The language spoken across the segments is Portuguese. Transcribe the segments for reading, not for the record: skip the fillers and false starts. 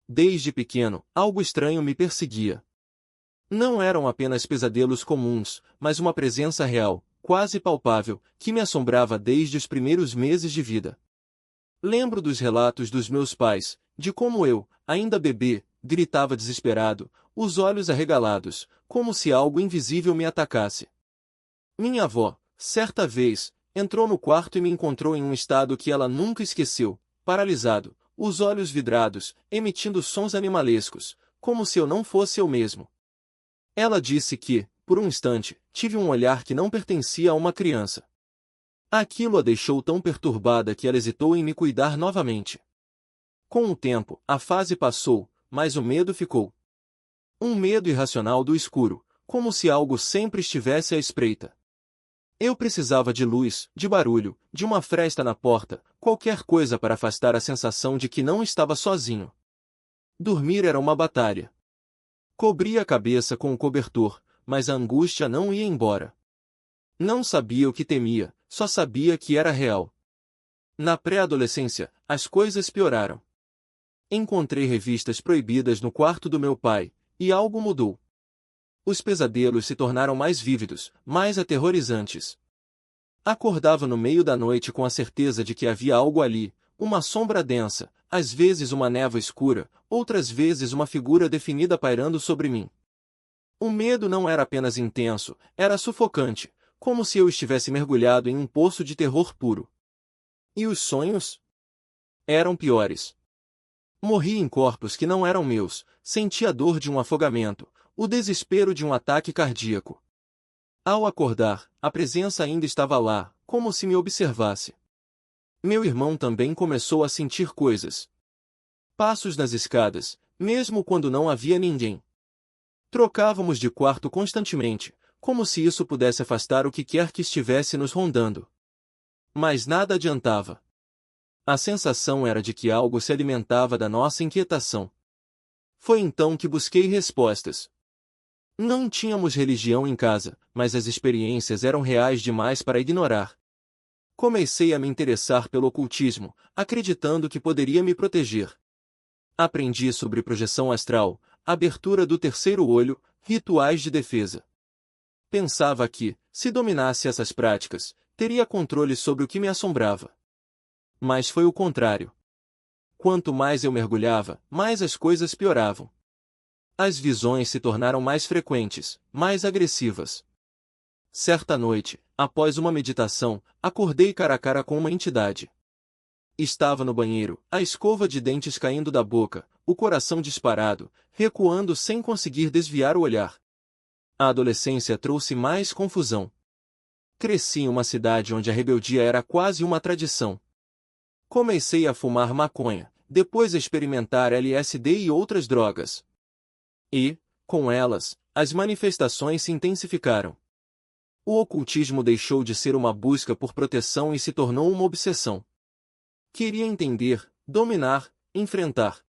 desde pequeno, algo estranho me perseguia. Não eram apenas pesadelos comuns, mas uma presença real, quase palpável, que me assombrava desde os primeiros meses de vida. Lembro dos relatos dos meus pais, de como eu, ainda bebê, gritava desesperado, os olhos arregalados, como se algo invisível me atacasse. Minha avó, certa vez, entrou no quarto e me encontrou em um estado que ela nunca esqueceu, paralisado, os olhos vidrados, emitindo sons animalescos, como se eu não fosse eu mesmo. Ela disse que, por um instante, tive um olhar que não pertencia a uma criança. Aquilo a deixou tão perturbada que ela hesitou em me cuidar novamente. Com o tempo, a fase passou, mas o medo ficou. Um medo irracional do escuro, como se algo sempre estivesse à espreita. Eu precisava de luz, de barulho, de uma fresta na porta, qualquer coisa para afastar a sensação de que não estava sozinho. Dormir era uma batalha. Cobria a cabeça com o cobertor, mas a angústia não ia embora. Não sabia o que temia, só sabia que era real. Na pré-adolescência, as coisas pioraram. Encontrei revistas proibidas no quarto do meu pai, e algo mudou. Os pesadelos se tornaram mais vívidos, mais aterrorizantes. Acordava no meio da noite com a certeza de que havia algo ali, uma sombra densa, às vezes uma névoa escura, outras vezes uma figura definida pairando sobre mim. O medo não era apenas intenso, era sufocante, como se eu estivesse mergulhado em um poço de terror puro. E os sonhos? Eram piores. Morri em corpos que não eram meus, senti a dor de um afogamento, o desespero de um ataque cardíaco. Ao acordar, a presença ainda estava lá, como se me observasse. Meu irmão também começou a sentir coisas. Passos nas escadas, mesmo quando não havia ninguém. Trocávamos de quarto constantemente, como se isso pudesse afastar o que quer que estivesse nos rondando. Mas nada adiantava. A sensação era de que algo se alimentava da nossa inquietação. Foi então que busquei respostas. Não tínhamos religião em casa, mas as experiências eram reais demais para ignorar. Comecei a me interessar pelo ocultismo, acreditando que poderia me proteger. Aprendi sobre projeção astral, abertura do terceiro olho, rituais de defesa. Pensava que, se dominasse essas práticas, teria controle sobre o que me assombrava. Mas foi o contrário. Quanto mais eu mergulhava, mais as coisas pioravam. As visões se tornaram mais frequentes, mais agressivas. Certa noite, após uma meditação, acordei cara a cara com uma entidade. Estava no banheiro, a escova de dentes caindo da boca, o coração disparado, recuando sem conseguir desviar o olhar. A adolescência trouxe mais confusão. Cresci em uma cidade onde a rebeldia era quase uma tradição. Comecei a fumar maconha, depois a experimentar LSD e outras drogas. E, com elas, as manifestações se intensificaram. O ocultismo deixou de ser uma busca por proteção e se tornou uma obsessão. Queria entender, dominar, enfrentar.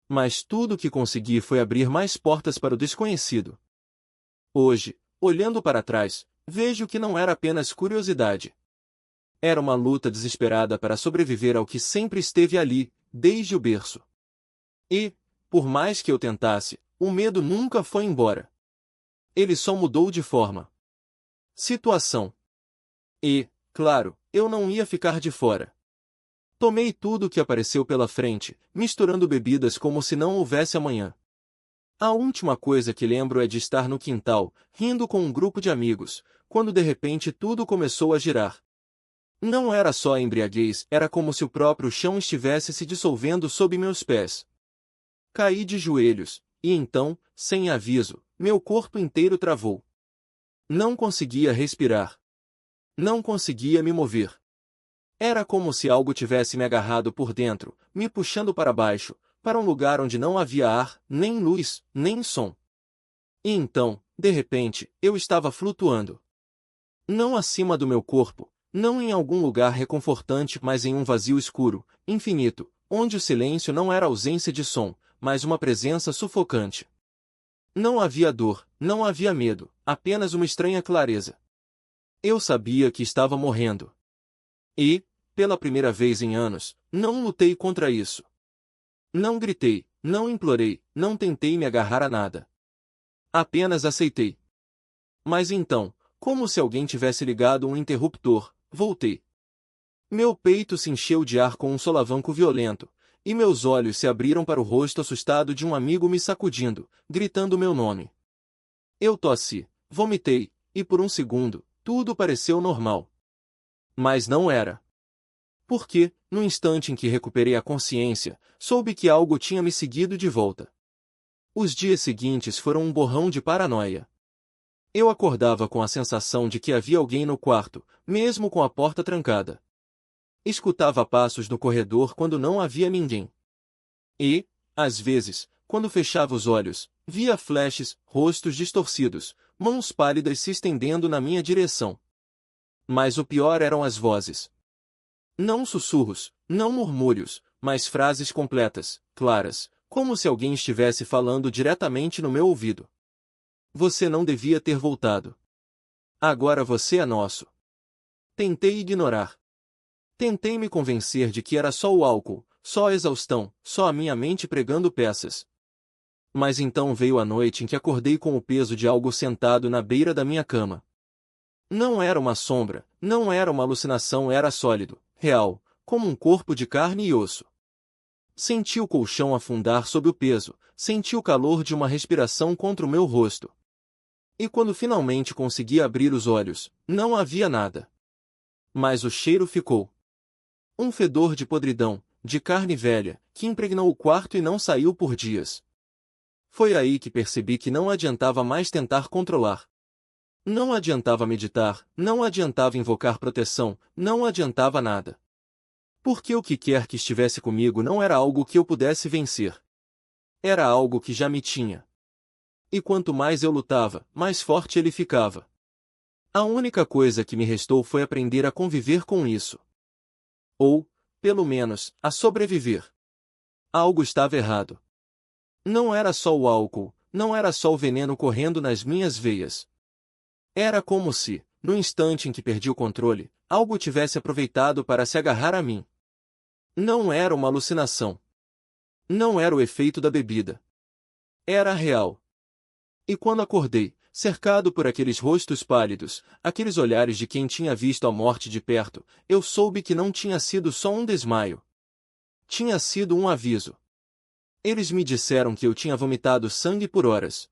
Mas tudo o que consegui foi abrir mais portas para o desconhecido. Hoje, olhando para trás, vejo que não era apenas curiosidade. Era uma luta desesperada para sobreviver ao que sempre esteve ali, desde o berço. E, por mais que eu tentasse, o medo nunca foi embora. Ele só mudou de forma. Situação. E, claro, eu não ia ficar de fora. Tomei tudo o que apareceu pela frente, misturando bebidas como se não houvesse amanhã. A última coisa que lembro é de estar no quintal, rindo com um grupo de amigos, quando de repente tudo começou a girar. Não era só a embriaguez, era como se o próprio chão estivesse se dissolvendo sob meus pés. Caí de joelhos, e então, sem aviso, meu corpo inteiro travou. Não conseguia respirar. Não conseguia me mover. Era como se algo tivesse me agarrado por dentro, me puxando para baixo, para um lugar onde não havia ar, nem luz, nem som. E então, de repente, eu estava flutuando. Não acima do meu corpo, não em algum lugar reconfortante, mas em um vazio escuro, infinito, onde o silêncio não era ausência de som, mas uma presença sufocante. Não havia dor, não havia medo, apenas uma estranha clareza. Eu sabia que estava morrendo. E, pela primeira vez em anos, não lutei contra isso. Não gritei, não implorei, não tentei me agarrar a nada. Apenas aceitei. Mas então, como se alguém tivesse ligado um interruptor, voltei. Meu peito se encheu de ar com um solavanco violento, e meus olhos se abriram para o rosto assustado de um amigo me sacudindo, gritando meu nome. Eu tossi, vomitei, e por um segundo, tudo pareceu normal. Mas não era. Porque, no instante em que recuperei a consciência, soube que algo tinha me seguido de volta. Os dias seguintes foram um borrão de paranoia. Eu acordava com a sensação de que havia alguém no quarto, mesmo com a porta trancada. Escutava passos no corredor quando não havia ninguém. E, às vezes, quando fechava os olhos, via flashes, rostos distorcidos, mãos pálidas se estendendo na minha direção. Mas o pior eram as vozes. Não sussurros, não murmúrios, mas frases completas, claras, como se alguém estivesse falando diretamente no meu ouvido. Você não devia ter voltado. Agora você é nosso. Tentei ignorar. Tentei me convencer de que era só o álcool, só a exaustão, só a minha mente pregando peças. Mas então veio a noite em que acordei com o peso de algo sentado na beira da minha cama. Não era uma sombra, não era uma alucinação, era sólido, real, como um corpo de carne e osso. Senti o colchão afundar sob o peso, senti o calor de uma respiração contra o meu rosto. E quando finalmente consegui abrir os olhos, não havia nada. Mas o cheiro ficou. Um fedor de podridão, de carne velha, que impregnou o quarto e não saiu por dias. Foi aí que percebi que não adiantava mais tentar controlar. Não adiantava meditar, não adiantava invocar proteção, não adiantava nada. Porque o que quer que estivesse comigo não era algo que eu pudesse vencer. Era algo que já me tinha. E quanto mais eu lutava, mais forte ele ficava. A única coisa que me restou foi aprender a conviver com isso. Ou, pelo menos, a sobreviver. Algo estava errado. Não era só o álcool, não era só o veneno correndo nas minhas veias. Era como se, no instante em que perdi o controle, algo tivesse aproveitado para se agarrar a mim. Não era uma alucinação. Não era o efeito da bebida. Era real. E quando acordei, cercado por aqueles rostos pálidos, aqueles olhares de quem tinha visto a morte de perto, eu soube que não tinha sido só um desmaio. Tinha sido um aviso. Eles me disseram que eu tinha vomitado sangue por horas.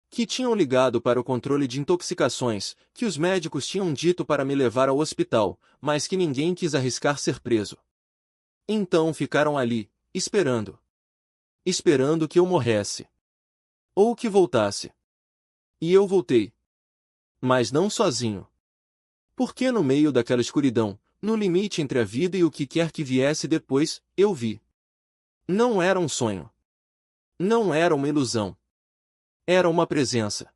Que tinham ligado para o controle de intoxicações, que os médicos tinham dito para me levar ao hospital, mas que ninguém quis arriscar ser preso. Então ficaram ali, esperando. Esperando que eu morresse. Ou que voltasse. E eu voltei. Mas não sozinho. Porque no meio daquela escuridão, no limite entre a vida e o que quer que viesse depois, eu vi. Não era um sonho. Não era uma ilusão. Era uma presença.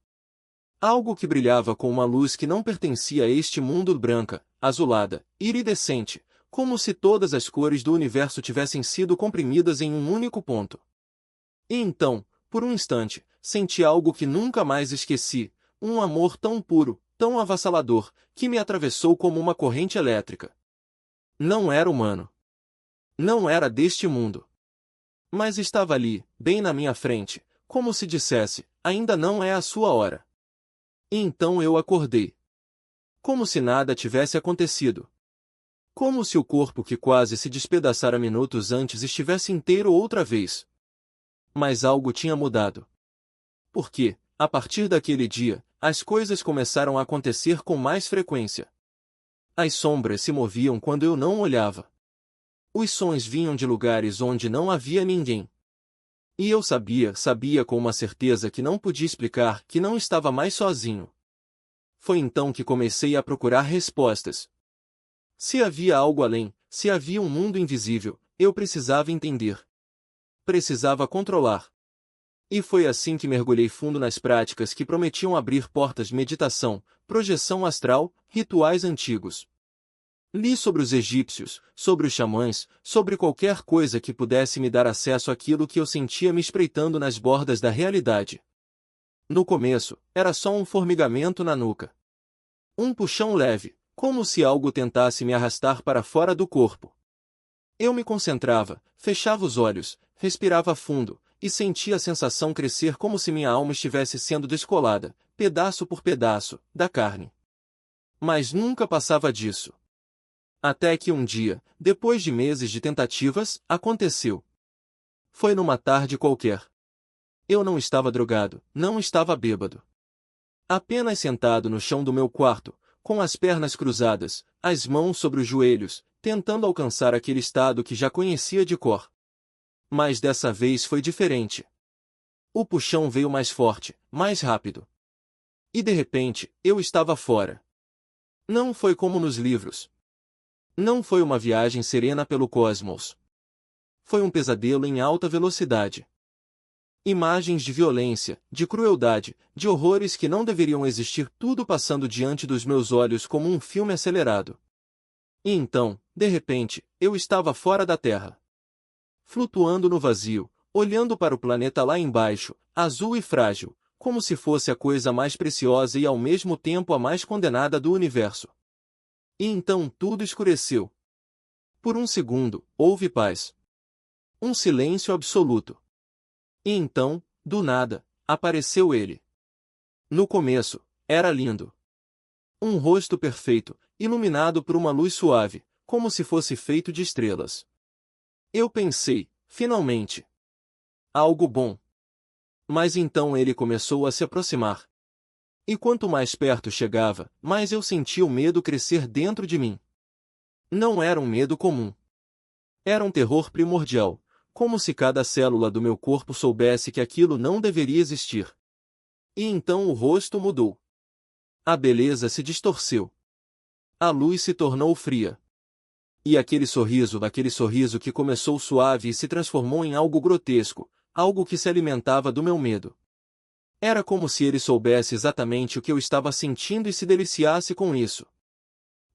Algo que brilhava com uma luz que não pertencia a este mundo, branca, azulada, iridescente, como se todas as cores do universo tivessem sido comprimidas em um único ponto. E então, por um instante, senti algo que nunca mais esqueci, um amor tão puro, tão avassalador, que me atravessou como uma corrente elétrica. Não era humano. Não era deste mundo. Mas estava ali, bem na minha frente, como se dissesse, ainda não é a sua hora. E então eu acordei. Como se nada tivesse acontecido. Como se o corpo que quase se despedaçara minutos antes estivesse inteiro outra vez. Mas algo tinha mudado. Porque, a partir daquele dia, as coisas começaram a acontecer com mais frequência. As sombras se moviam quando eu não olhava. Os sons vinham de lugares onde não havia ninguém. E eu sabia com uma certeza que não podia explicar, que não estava mais sozinho. Foi então que comecei a procurar respostas. Se havia algo além, se havia um mundo invisível, eu precisava entender. Precisava controlar. E foi assim que mergulhei fundo nas práticas que prometiam abrir portas de meditação, projeção astral, rituais antigos. Li sobre os egípcios, sobre os xamãs, sobre qualquer coisa que pudesse me dar acesso àquilo que eu sentia me espreitando nas bordas da realidade. No começo, era só um formigamento na nuca. Um puxão leve, como se algo tentasse me arrastar para fora do corpo. Eu me concentrava, fechava os olhos, respirava fundo, e senti a sensação crescer como se minha alma estivesse sendo descolada, pedaço por pedaço, da carne. Mas nunca passava disso. Até que um dia, depois de meses de tentativas, aconteceu. Foi numa tarde qualquer. Eu não estava drogado, não estava bêbado. Apenas sentado no chão do meu quarto, com as pernas cruzadas, as mãos sobre os joelhos, tentando alcançar aquele estado que já conhecia de cor. Mas dessa vez foi diferente. O puxão veio mais forte, mais rápido. E de repente, eu estava fora. Não foi como nos livros. Não foi uma viagem serena pelo cosmos. Foi um pesadelo em alta velocidade. Imagens de violência, de crueldade, de horrores que não deveriam existir, tudo passando diante dos meus olhos como um filme acelerado. E então, de repente, eu estava fora da Terra. Flutuando no vazio, olhando para o planeta lá embaixo, azul e frágil, como se fosse a coisa mais preciosa e ao mesmo tempo a mais condenada do universo. E então tudo escureceu. Por um segundo, houve paz. Um silêncio absoluto. E então, do nada, apareceu ele. No começo, era lindo. Um rosto perfeito, iluminado por uma luz suave, como se fosse feito de estrelas. Eu pensei, finalmente. Algo bom. Mas então ele começou a se aproximar. E quanto mais perto chegava, mais eu sentia o medo crescer dentro de mim. Não era um medo comum. Era um terror primordial, como se cada célula do meu corpo soubesse que aquilo não deveria existir. E então o rosto mudou. A beleza se distorceu. A luz se tornou fria. E aquele sorriso que começou suave e se transformou em algo grotesco, algo que se alimentava do meu medo. Era como se ele soubesse exatamente o que eu estava sentindo e se deliciasse com isso.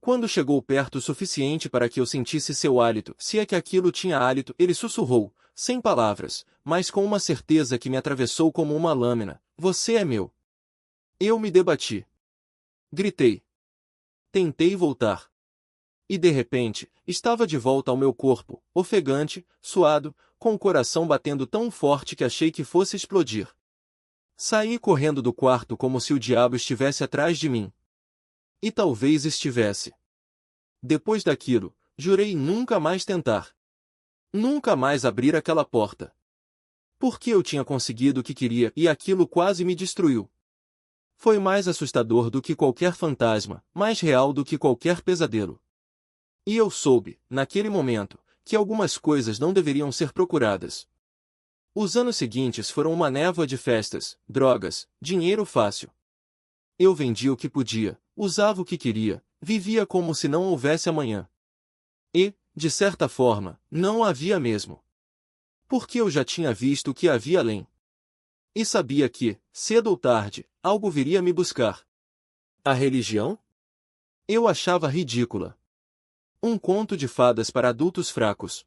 Quando chegou perto o suficiente para que eu sentisse seu hálito, se é que aquilo tinha hálito, ele sussurrou, sem palavras, mas com uma certeza que me atravessou como uma lâmina: "Você é meu." Eu me debati. Gritei. Tentei voltar. E de repente, estava de volta ao meu corpo, ofegante, suado, com o coração batendo tão forte que achei que fosse explodir. Saí correndo do quarto como se o diabo estivesse atrás de mim. E talvez estivesse. Depois daquilo, jurei nunca mais tentar. Nunca mais abrir aquela porta. Porque eu tinha conseguido o que queria e aquilo quase me destruiu. Foi mais assustador do que qualquer fantasma, mais real do que qualquer pesadelo. E eu soube, naquele momento, que algumas coisas não deveriam ser procuradas. Os anos seguintes foram uma névoa de festas, drogas, dinheiro fácil. Eu vendia o que podia, usava o que queria, vivia como se não houvesse amanhã. E, de certa forma, não havia mesmo. Porque eu já tinha visto o que havia além. E sabia que, cedo ou tarde, algo viria me buscar. A religião? Eu achava ridícula. Um conto de fadas para adultos fracos.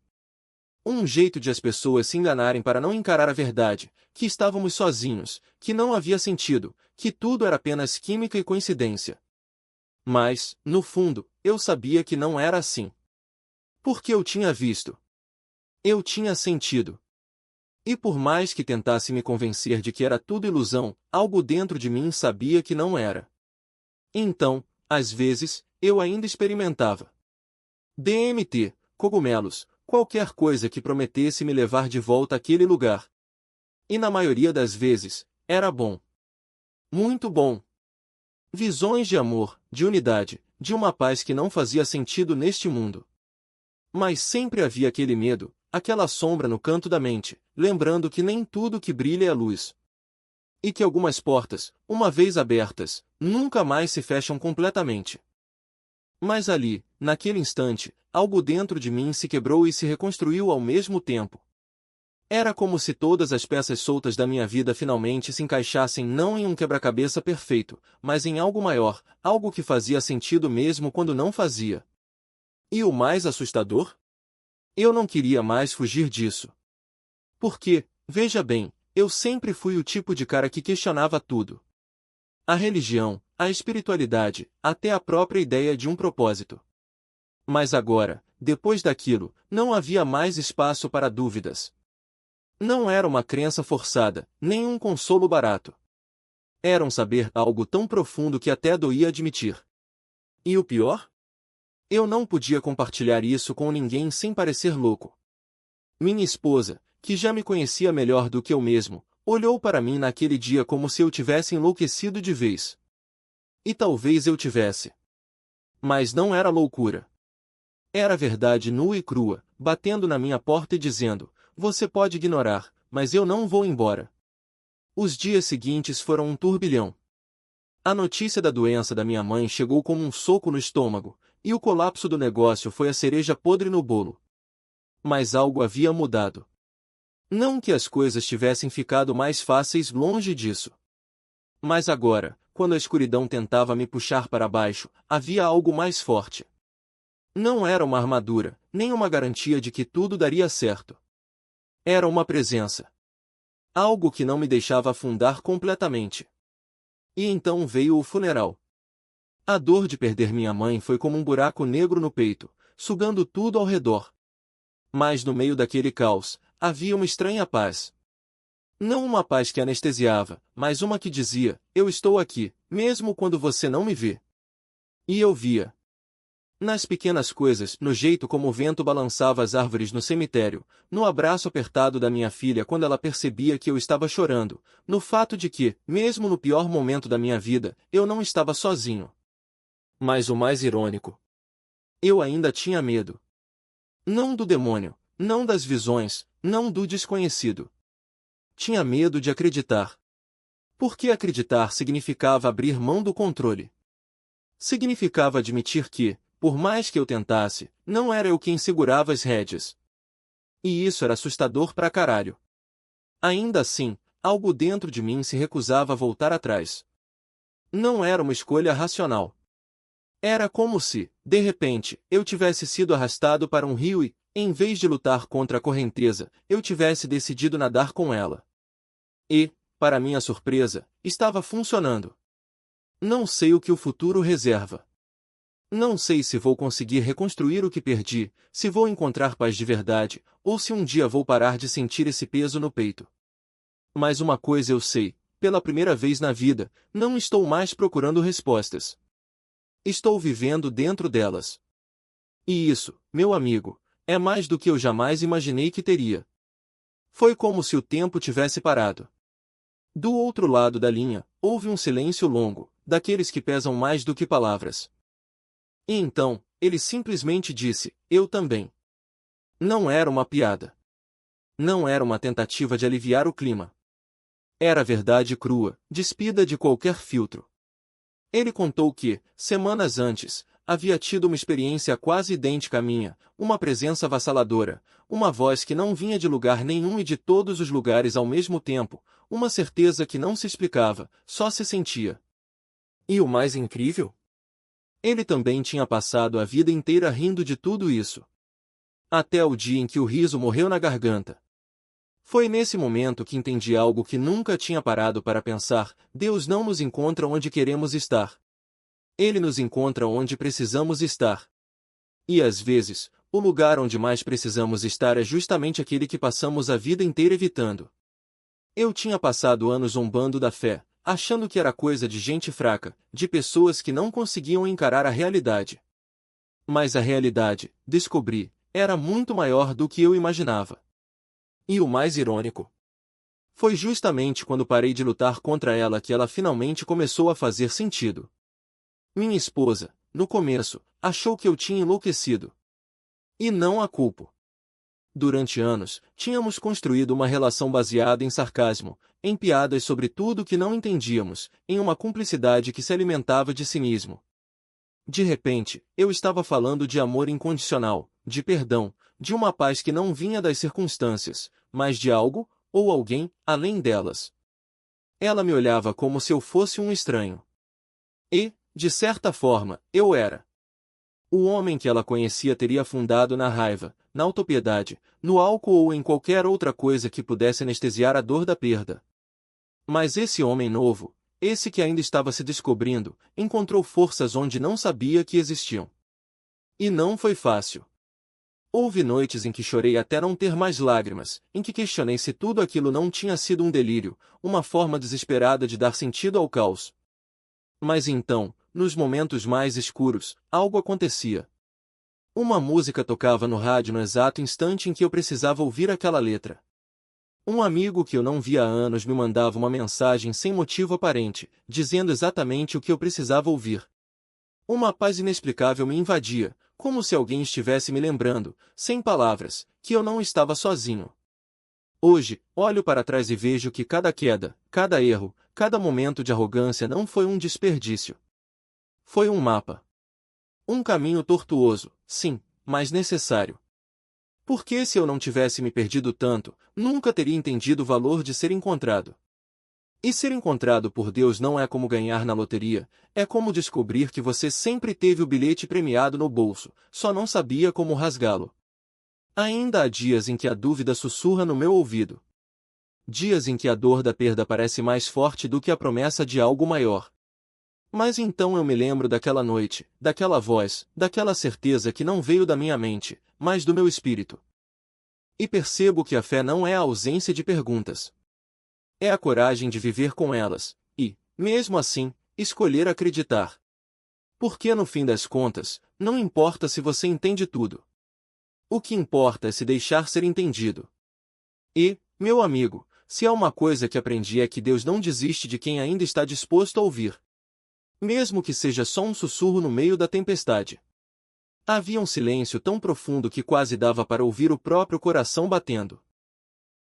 Um jeito de as pessoas se enganarem para não encarar a verdade, que estávamos sozinhos, que não havia sentido, que tudo era apenas química e coincidência. Mas, no fundo, eu sabia que não era assim. Porque eu tinha visto. Eu tinha sentido. E por mais que tentasse me convencer de que era tudo ilusão, algo dentro de mim sabia que não era. Então, às vezes, eu ainda experimentava. DMT, cogumelos, qualquer coisa que prometesse me levar de volta àquele lugar. E na maioria das vezes, era bom. Muito bom. Visões de amor, de unidade, de uma paz que não fazia sentido neste mundo. Mas sempre havia aquele medo, aquela sombra no canto da mente, lembrando que nem tudo que brilha é luz. E que algumas portas, uma vez abertas, nunca mais se fecham completamente. Mas ali, naquele instante, algo dentro de mim se quebrou e se reconstruiu ao mesmo tempo. Era como se todas as peças soltas da minha vida finalmente se encaixassem não em um quebra-cabeça perfeito, mas em algo maior, algo que fazia sentido mesmo quando não fazia. E o mais assustador? Eu não queria mais fugir disso. Porque, veja bem, eu sempre fui o tipo de cara que questionava tudo. A religião, a espiritualidade, até a própria ideia de um propósito. Mas agora, depois daquilo, não havia mais espaço para dúvidas. Não era uma crença forçada, nem um consolo barato. Era um saber algo tão profundo que até doía admitir. E o pior? Eu não podia compartilhar isso com ninguém sem parecer louco. Minha esposa, que já me conhecia melhor do que eu mesmo, olhou para mim naquele dia como se eu tivesse enlouquecido de vez. E talvez eu tivesse. Mas não era loucura. Era a verdade nua e crua, batendo na minha porta e dizendo: você pode ignorar, mas eu não vou embora. Os dias seguintes foram um turbilhão. A notícia da doença da minha mãe chegou como um soco no estômago, e o colapso do negócio foi a cereja podre no bolo. Mas algo havia mudado. Não que as coisas tivessem ficado mais fáceis, longe disso. Mas agora, quando a escuridão tentava me puxar para baixo, havia algo mais forte. Não era uma armadura, nem uma garantia de que tudo daria certo. Era uma presença. Algo que não me deixava afundar completamente. E então veio o funeral. A dor de perder minha mãe foi como um buraco negro no peito, sugando tudo ao redor. Mas no meio daquele caos, havia uma estranha paz. Não uma paz que anestesiava, mas uma que dizia: eu estou aqui, mesmo quando você não me vê. E eu via. Nas pequenas coisas, no jeito como o vento balançava as árvores no cemitério, no abraço apertado da minha filha quando ela percebia que eu estava chorando, no fato de que, mesmo no pior momento da minha vida, eu não estava sozinho. Mas o mais irônico, eu ainda tinha medo. Não do demônio, não das visões, não do desconhecido. Tinha medo de acreditar. Porque acreditar significava abrir mão do controle. Significava admitir que, por mais que eu tentasse, não era eu quem segurava as rédeas. E isso era assustador pra caralho. Ainda assim, algo dentro de mim se recusava a voltar atrás. Não era uma escolha racional. Era como se, de repente, eu tivesse sido arrastado para um rio e, em vez de lutar contra a correnteza, eu tivesse decidido nadar com ela. E, para minha surpresa, estava funcionando. Não sei o que o futuro reserva. Não sei se vou conseguir reconstruir o que perdi, se vou encontrar paz de verdade, ou se um dia vou parar de sentir esse peso no peito. Mas uma coisa eu sei, pela primeira vez na vida, não estou mais procurando respostas. Estou vivendo dentro delas. E isso, meu amigo, é mais do que eu jamais imaginei que teria. Foi como se o tempo tivesse parado. Do outro lado da linha, houve um silêncio longo, daqueles que pesam mais do que palavras. E então, ele simplesmente disse: eu também. Não era uma piada. Não era uma tentativa de aliviar o clima. Era a verdade crua, despida de qualquer filtro. Ele contou que, semanas antes, havia tido uma experiência quase idêntica à minha, uma presença avassaladora, uma voz que não vinha de lugar nenhum e de todos os lugares ao mesmo tempo, uma certeza que não se explicava, só se sentia. E o mais incrível? Ele também tinha passado a vida inteira rindo de tudo isso. Até o dia em que o riso morreu na garganta. Foi nesse momento que entendi algo que nunca tinha parado para pensar: Deus não nos encontra onde queremos estar. Ele nos encontra onde precisamos estar. E às vezes, o lugar onde mais precisamos estar é justamente aquele que passamos a vida inteira evitando. Eu tinha passado anos zombando da fé, achando que era coisa de gente fraca, de pessoas que não conseguiam encarar a realidade. Mas a realidade, descobri, era muito maior do que eu imaginava. E o mais irônico? Foi justamente quando parei de lutar contra ela que ela finalmente começou a fazer sentido. Minha esposa, no começo, achou que eu tinha enlouquecido. E não a culpo. Durante anos, tínhamos construído uma relação baseada em sarcasmo, em piadas sobre tudo que não entendíamos, em uma cumplicidade que se alimentava de cinismo. De repente, eu estava falando de amor incondicional, de perdão, de uma paz que não vinha das circunstâncias, mas de algo, ou alguém, além delas. Ela me olhava como se eu fosse um estranho. E, de certa forma, eu era. O homem que ela conhecia teria afundado na raiva, na autopiedade, no álcool ou em qualquer outra coisa que pudesse anestesiar a dor da perda. Mas esse homem novo, esse que ainda estava se descobrindo, encontrou forças onde não sabia que existiam. E não foi fácil. Houve noites em que chorei até não ter mais lágrimas, em que questionei se tudo aquilo não tinha sido um delírio, uma forma desesperada de dar sentido ao caos. Mas então, nos momentos mais escuros, algo acontecia. Uma música tocava no rádio no exato instante em que eu precisava ouvir aquela letra. Um amigo que eu não via há anos me mandava uma mensagem sem motivo aparente, dizendo exatamente o que eu precisava ouvir. Uma paz inexplicável me invadia, como se alguém estivesse me lembrando, sem palavras, que eu não estava sozinho. Hoje, olho para trás e vejo que cada queda, cada erro, cada momento de arrogância não foi um desperdício. Foi um mapa. Um caminho tortuoso, sim, mas necessário. Porque se eu não tivesse me perdido tanto, nunca teria entendido o valor de ser encontrado. E ser encontrado por Deus não é como ganhar na loteria, é como descobrir que você sempre teve o bilhete premiado no bolso, só não sabia como rasgá-lo. Ainda há dias em que a dúvida sussurra no meu ouvido. Dias em que a dor da perda parece mais forte do que a promessa de algo maior. Mas então eu me lembro daquela noite, daquela voz, daquela certeza que não veio da minha mente, mas do meu espírito. E percebo que a fé não é a ausência de perguntas. É a coragem de viver com elas, e, mesmo assim, escolher acreditar. Porque no fim das contas, não importa se você entende tudo. O que importa é se deixar ser entendido. E, meu amigo, se há uma coisa que aprendi é que Deus não desiste de quem ainda está disposto a ouvir. Mesmo que seja só um sussurro no meio da tempestade. Havia um silêncio tão profundo que quase dava para ouvir o próprio coração batendo.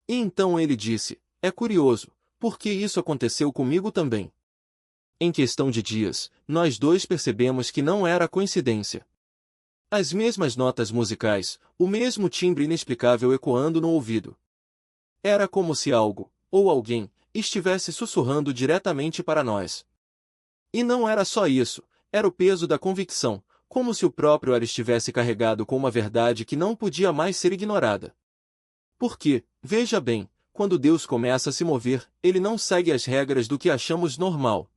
E então ele disse: é curioso, porque isso aconteceu comigo também. Em questão de dias, nós dois percebemos que não era coincidência. As mesmas notas musicais, o mesmo timbre inexplicável ecoando no ouvido. Era como se algo, ou alguém, estivesse sussurrando diretamente para nós. E não era só isso, era o peso da convicção, como se o próprio ar estivesse carregado com uma verdade que não podia mais ser ignorada. Porque, veja bem, quando Deus começa a se mover, ele não segue as regras do que achamos normal.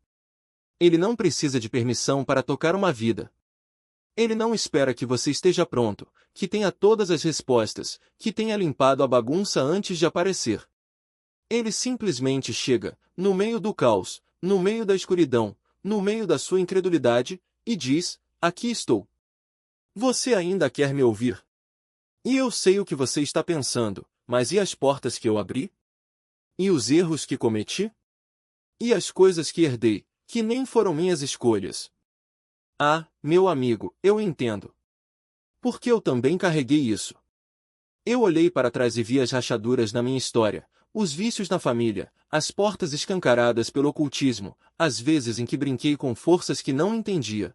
Ele não precisa de permissão para tocar uma vida. Ele não espera que você esteja pronto, que tenha todas as respostas, que tenha limpado a bagunça antes de aparecer. Ele simplesmente chega, no meio do caos, no meio da escuridão, no meio da sua incredulidade, e diz: aqui estou. Você ainda quer me ouvir? E eu sei o que você está pensando, mas e as portas que eu abri? E os erros que cometi? E as coisas que herdei, que nem foram minhas escolhas? Ah, meu amigo, eu entendo. Porque eu também carreguei isso. Eu olhei para trás e vi as rachaduras na minha história, os vícios na família, as portas escancaradas pelo ocultismo, as vezes em que brinquei com forças que não entendia.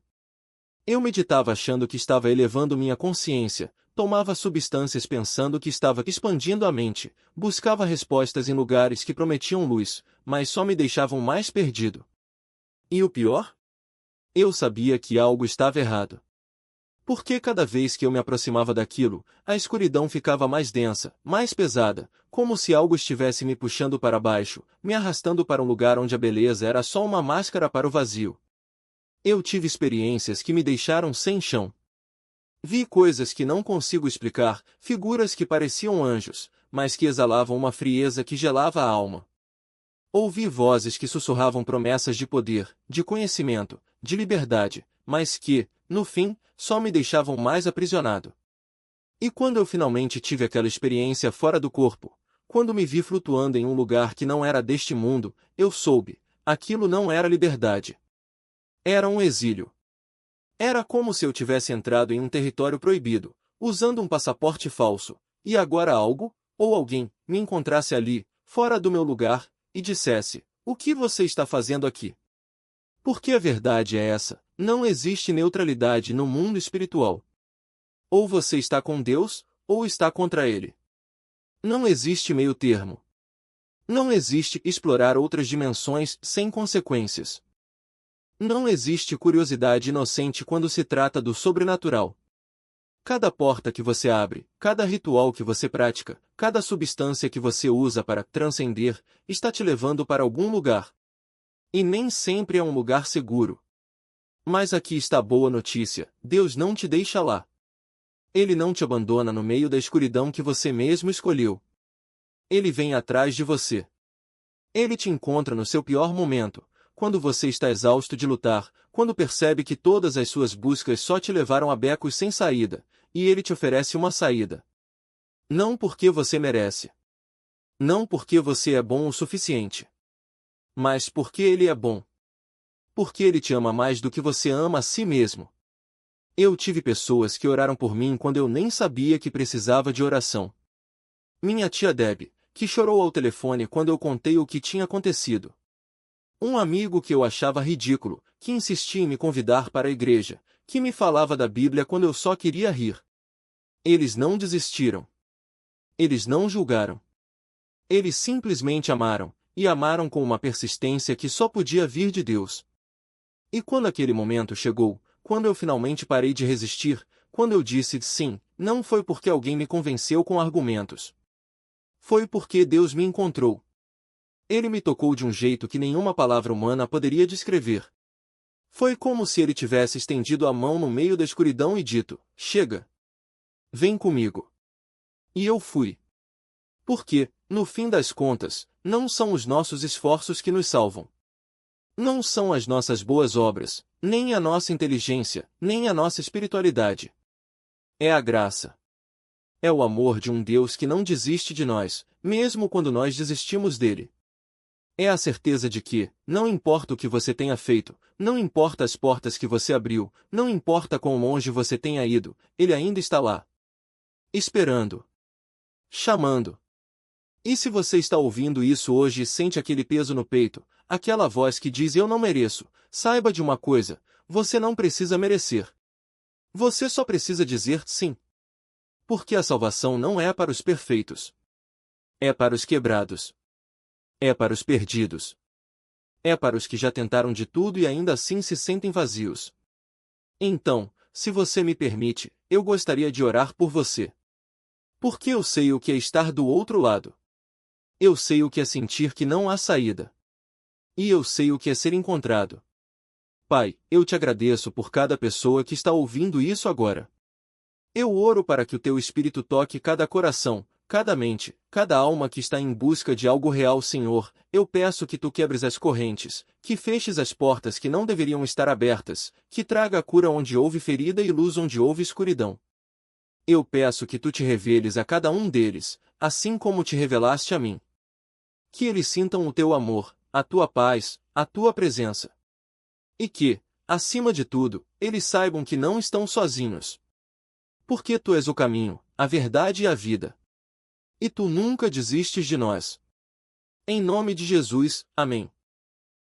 Eu meditava achando que estava elevando minha consciência, tomava substâncias pensando que estava expandindo a mente, buscava respostas em lugares que prometiam luz, mas só me deixavam mais perdido. E o pior? Eu sabia que algo estava errado. Porque cada vez que eu me aproximava daquilo, a escuridão ficava mais densa, mais pesada, como se algo estivesse me puxando para baixo, me arrastando para um lugar onde a beleza era só uma máscara para o vazio. Eu tive experiências que me deixaram sem chão. Vi coisas que não consigo explicar, figuras que pareciam anjos, mas que exalavam uma frieza que gelava a alma. Ouvi vozes que sussurravam promessas de poder, de conhecimento, de liberdade, mas que, no fim, só me deixavam mais aprisionado. E quando eu finalmente tive aquela experiência fora do corpo, quando me vi flutuando em um lugar que não era deste mundo, eu soube, aquilo não era liberdade. Era um exílio. Era como se eu tivesse entrado em um território proibido, usando um passaporte falso, e agora algo, ou alguém, me encontrasse ali, fora do meu lugar, e dissesse: o que você está fazendo aqui? Porque a verdade é essa, não existe neutralidade no mundo espiritual. Ou você está com Deus, ou está contra Ele. Não existe meio termo. Não existe explorar outras dimensões sem consequências. Não existe curiosidade inocente quando se trata do sobrenatural. Cada porta que você abre, cada ritual que você pratica, cada substância que você usa para transcender, está te levando para algum lugar. E nem sempre é um lugar seguro. Mas aqui está a boa notícia: Deus não te deixa lá. Ele não te abandona no meio da escuridão que você mesmo escolheu. Ele vem atrás de você. Ele te encontra no seu pior momento, quando você está exausto de lutar, quando percebe que todas as suas buscas só te levaram a becos sem saída, e ele te oferece uma saída. Não porque você merece. Não porque você é bom o suficiente. Mas porque ele é bom. Porque ele te ama mais do que você ama a si mesmo. Eu tive pessoas que oraram por mim quando eu nem sabia que precisava de oração. Minha tia Deb, que chorou ao telefone quando eu contei o que tinha acontecido. Um amigo que eu achava ridículo, que insistia em me convidar para a igreja, que me falava da Bíblia quando eu só queria rir. Eles não desistiram. Eles não julgaram. Eles simplesmente amaram, e amaram com uma persistência que só podia vir de Deus. E quando aquele momento chegou, quando eu finalmente parei de resistir, quando eu disse sim, não foi porque alguém me convenceu com argumentos. Foi porque Deus me encontrou. Ele me tocou de um jeito que nenhuma palavra humana poderia descrever. Foi como se ele tivesse estendido a mão no meio da escuridão e dito: chega. Vem comigo. E eu fui. Porque, no fim das contas, não são os nossos esforços que nos salvam. Não são as nossas boas obras, nem a nossa inteligência, nem a nossa espiritualidade. É a graça. É o amor de um Deus que não desiste de nós, mesmo quando nós desistimos dele. É a certeza de que, não importa o que você tenha feito, não importa as portas que você abriu, não importa quão longe você tenha ido, ele ainda está lá. Esperando. Chamando. E se você está ouvindo isso hoje e sente aquele peso no peito, aquela voz que diz eu não mereço, saiba de uma coisa, você não precisa merecer. Você só precisa dizer sim. Porque a salvação não é para os perfeitos. É para os quebrados. É para os perdidos. É para os que já tentaram de tudo e ainda assim se sentem vazios. Então, se você me permite, eu gostaria de orar por você. Porque eu sei o que é estar do outro lado. Eu sei o que é sentir que não há saída. E eu sei o que é ser encontrado. Pai, eu te agradeço por cada pessoa que está ouvindo isso agora. Eu oro para que o teu Espírito toque cada coração, cada mente, cada alma que está em busca de algo real, Senhor. Eu peço que tu quebres as correntes, que feches as portas que não deveriam estar abertas, que traga a cura onde houve ferida e luz onde houve escuridão. Eu peço que tu te reveles a cada um deles, assim como te revelaste a mim. Que eles sintam o teu amor, a tua paz, a tua presença. E que, acima de tudo, eles saibam que não estão sozinhos. Porque tu és o caminho, a verdade e a vida. E tu nunca desistes de nós. Em nome de Jesus, amém.